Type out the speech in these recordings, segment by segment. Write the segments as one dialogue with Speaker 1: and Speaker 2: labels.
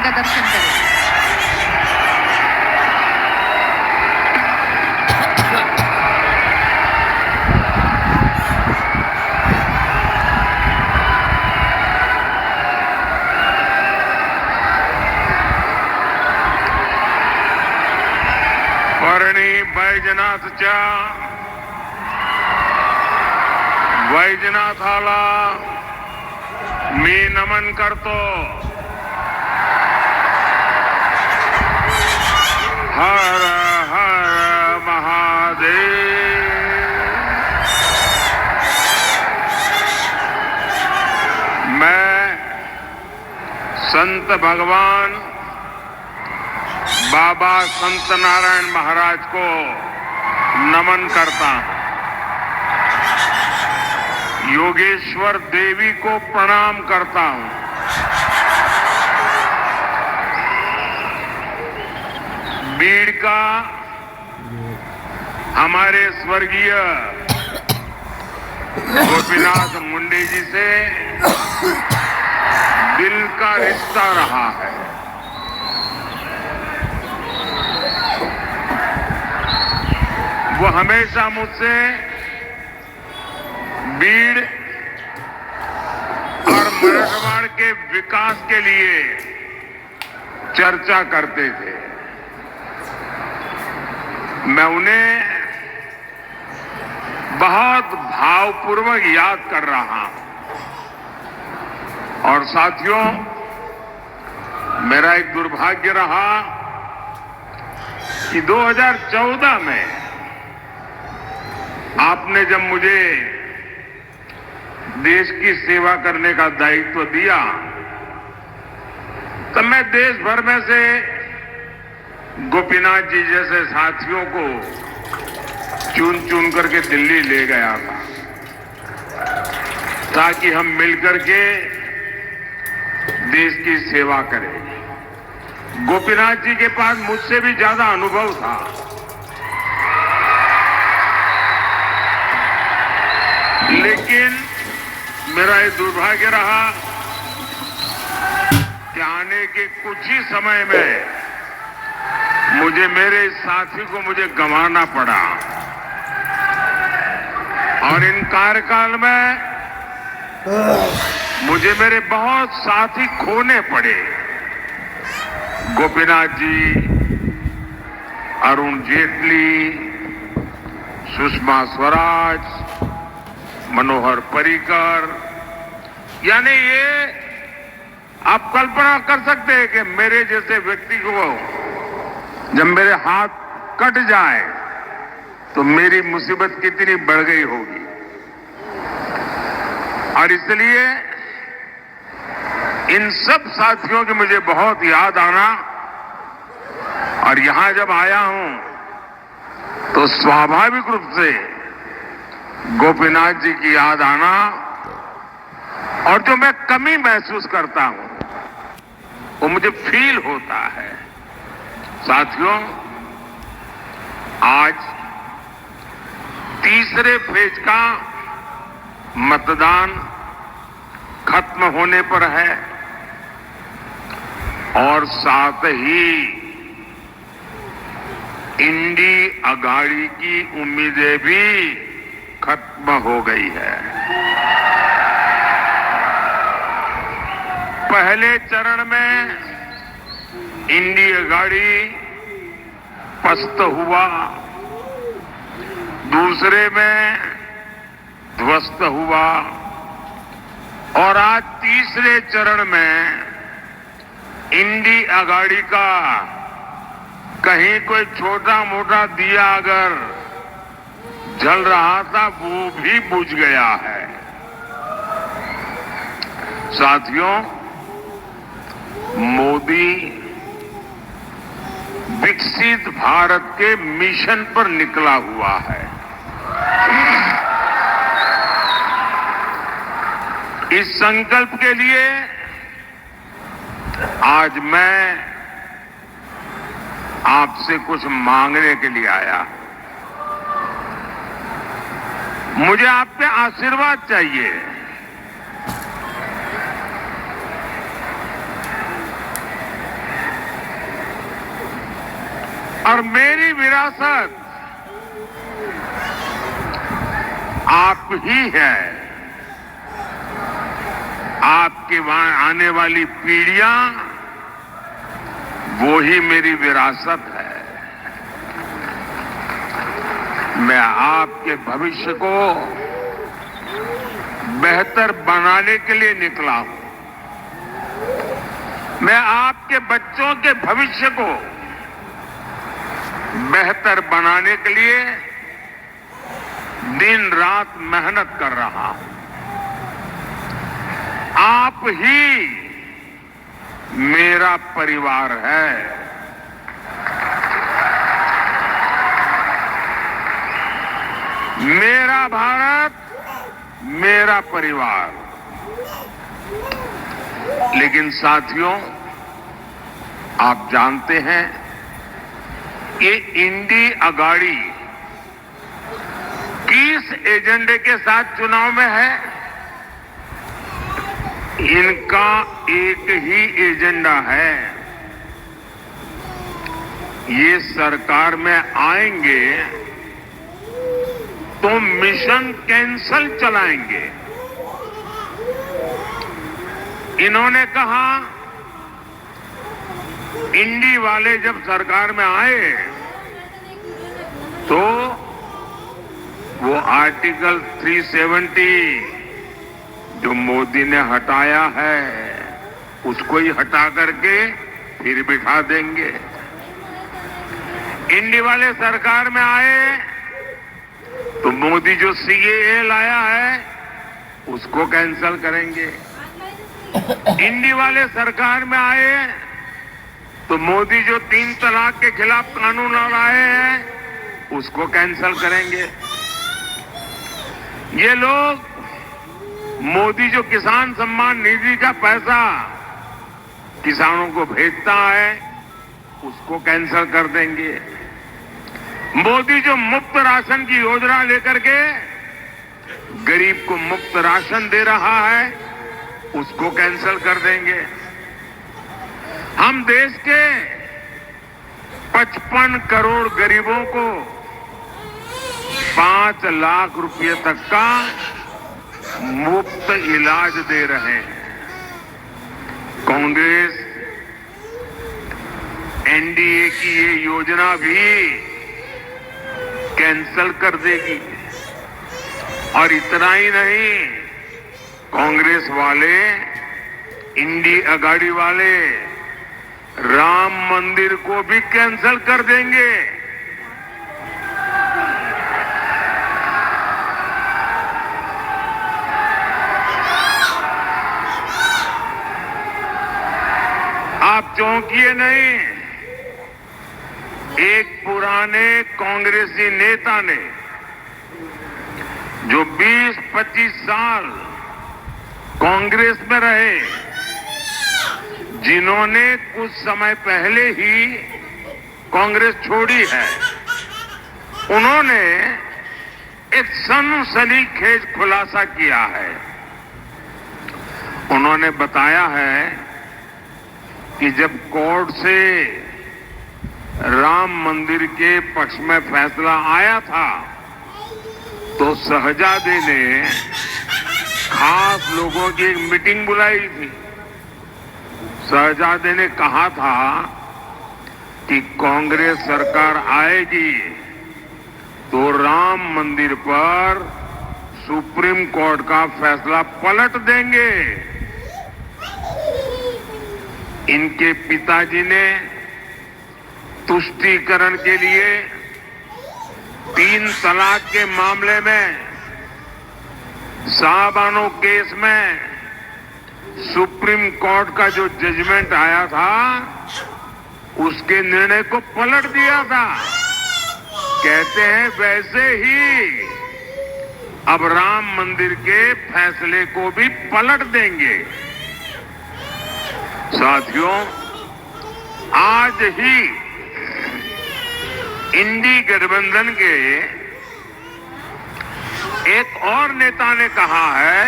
Speaker 1: का दर्शन करें।
Speaker 2: परणी बैजनाथच्या वैजनाथाला मी नमन करतो। हर हर महादेव। मैं संत भगवान बाबा संत नारायण महाराज को नमन करता हूं। योगेश्वर देवी को प्रणाम करता हूं। बीड़ का हमारे स्वर्गीय गोपीनाथ मुंडे जी से दिल का रिश्ता रहा है। वो हमेशा मुझसे बीड़ और मराठवाड़ के विकास के लिए चर्चा करते थे। मैं उन्हें बहुत भावपूर्वक याद कर रहा हूं। और साथियों, मेरा एक दुर्भाग्य रहा कि 2014 में आपने जब मुझे देश की सेवा करने का दायित्व दिया, तब मैं देश भर में से गोपीनाथ जी जैसे साथियों को चुन चुन करके दिल्ली ले गया था, ताकि हम मिलकर के देश की सेवा करें। गोपीनाथ जी के पास मुझसे भी ज्यादा अनुभव था। लेकिन मेरा ये दुर्भाग्य रहा कि आने के कुछ ही समय में मुझे मेरे इस साथी को मुझे गंवाना पड़ा। और इन कार्यकाल में मुझे मेरे बहुत साथी खोने पड़े। गोपीनाथ जी, अरुण जेटली, सुषमा स्वराज, मनोहर पर्रिकर, यानी ये आप कल्पना कर सकते हैं कि मेरे जैसे व्यक्ति को जब मेरे हाथ कट जाए तो मेरी मुसीबत कितनी बढ़ गई होगी। और इसलिए इन सब साथियों की मुझे बहुत याद आना, और यहां जब आया हूं तो स्वाभाविक रूप से गोपीनाथ जी की याद आना, और जो मैं कमी महसूस करता हूं वो मुझे फील होता है। साथियों, आज तीसरे फेज का मतदान खत्म होने पर है, और साथ ही इंडी अघाड़ी की उम्मीदें भी खत्म हो गई है। पहले चरण में इंडी अघाड़ी पस्त हुआ, दूसरे में ध्वस्त हुआ, और आज तीसरे चरण में इंडी अघाड़ी का कहीं कोई छोटा मोटा दिया अगर जल रहा था वो भी बुझ गया है। साथियों, मोदी विकसित भारत के मिशन पर निकला हुआ है। इस संकल्प के लिए आज मैं आपसे कुछ मांगने के लिए आया। मुझे आप पे आशीर्वाद चाहिए। और मेरी विरासत आप ही है। आपके वहां आने वाली पीढ़ियां वो ही मेरी विरासत है। मैं आपके भविष्य को बेहतर बनाने के लिए निकला हूं। मैं आपके बच्चों के भविष्य को बेहतर बनाने के लिए दिन रात मेहनत कर रहा हूं। आप ही मेरा परिवार है। मेरा भारत, मेरा परिवार। लेकिन साथियों, आप जानते हैं ये इंडी अगाड़ी किस एजेंडे के साथ चुनाव में है? इनका एक ही एजेंडा है। ये सरकार में आएंगे तो मिशन कैंसल चलाएंगे। इन्होंने कहा, इंडी वाले जब सरकार में आए तो वो आर्टिकल 370 जो मोदी ने हटाया है उसको ही हटा करके फिर बिठा देंगे। इंडी वाले सरकार में आए तो मोदी जो सीएए लाया है उसको कैंसल करेंगे। इंडी वाले सरकार में आए तो मोदी जो 3 तलाक के खिलाफ कानून लाए हैं उसको कैंसल करेंगे। ये लोग मोदी जो किसान सम्मान निधि का पैसा किसानों को भेजता है उसको कैंसल कर देंगे। मोदी जो मुफ्त राशन की योजना लेकर के गरीब को मुफ्त राशन दे रहा है उसको कैंसल कर देंगे। हम देश के 55 करोड़ गरीबों को 5 लाख रुपए तक का मुफ्त इलाज दे रहे हैं। कांग्रेस एनडीए की ये योजना भी कैंसल कर देगी। और इतना ही नहीं, कांग्रेस वाले, इंडी अगाड़ी वाले राम मंदिर को भी कैंसल कर देंगे। आप चौंकिए नहीं। एक पुराने कांग्रेसी नेता ने जो 20-25 साल कांग्रेस में रहे, जिन्होंने कुछ समय पहले ही कांग्रेस छोड़ी है, उन्होंने एक सनसनीखेज खुलासा किया है। उन्होंने बताया है कि जब कोर्ट से राम मंदिर के पक्ष में फैसला आया था तो शहजादे ने खास लोगों की एक मीटिंग बुलाई थी। शहजादे ने कहा था कि कांग्रेस सरकार आएगी तो राम मंदिर पर सुप्रीम कोर्ट का फैसला पलट देंगे। इनके पिताजी ने तुष्टीकरण के लिए 3 तलाक के मामले में शाहबानो केस में सुप्रीम कोर्ट का जो जजमेंट आया था उसके निर्णय को पलट दिया था। कहते हैं वैसे ही अब राम मंदिर के फैसले को भी पलट देंगे। साथियों, आज ही इंडी गठबंधन के एक और नेता ने कहा है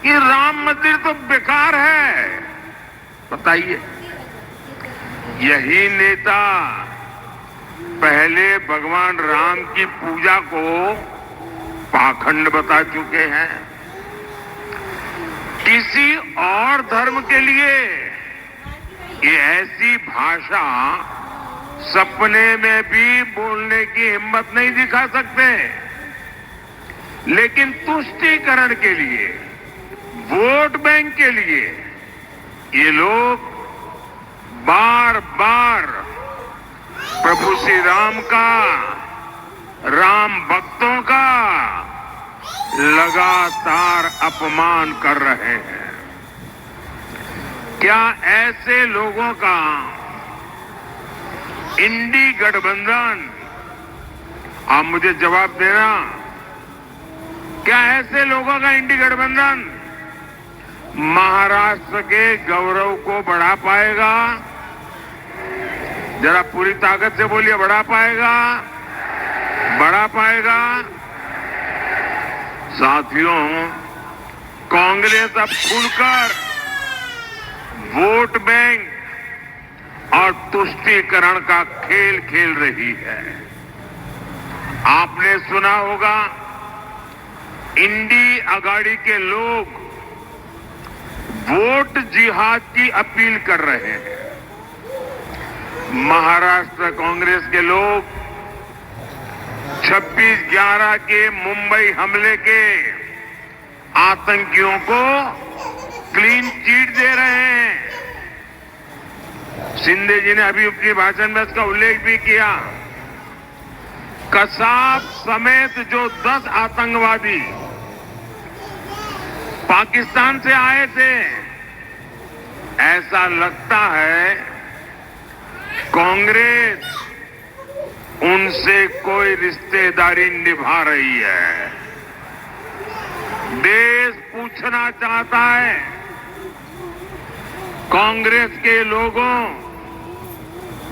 Speaker 2: कि राम मंदिर तो बेकार है। बताइए, यही नेता पहले भगवान राम की पूजा को पाखंड बता चुके हैं। किसी और धर्म के लिए ये ऐसी भाषा सपने में भी बोलने की हिम्मत नहीं दिखा सकते, लेकिन तुष्टीकरण के लिए, वोट बैंक के लिए ये लोग बार बार प्रभु श्री राम का, राम भक्तों का लगातार अपमान कर रहे हैं। क्या ऐसे लोगों का इंडी गठबंधन, आप मुझे जवाब देना, क्या ऐसे लोगों का इंडी गठबंधन महाराष्ट्र के गौरव को बढ़ा पाएगा? जरा पूरी ताकत से बोलिए, बढ़ा पाएगा? बढ़ा पाएगा? साथियों, कांग्रेस अब खुलकर वोट बैंक और तुष्टीकरण का खेल खेल रही है। आपने सुना होगा, इंडी अगाड़ी के लोग वोट जिहाद की अपील कर रहे हैं। महाराष्ट्र कांग्रेस के लोग 26/11 के मुंबई हमले के आतंकियों को क्लीन चिट दे रहे हैं। शिंदे जी ने अभी अपने भाषण में इसका उल्लेख भी किया। कसाब समेत जो 10 आतंकवादी पाकिस्तान से आए थे, ऐसा लगता है कांग्रेस उनसे कोई रिश्तेदारी निभा रही है। देश पूछना चाहता है, कांग्रेस के लोगों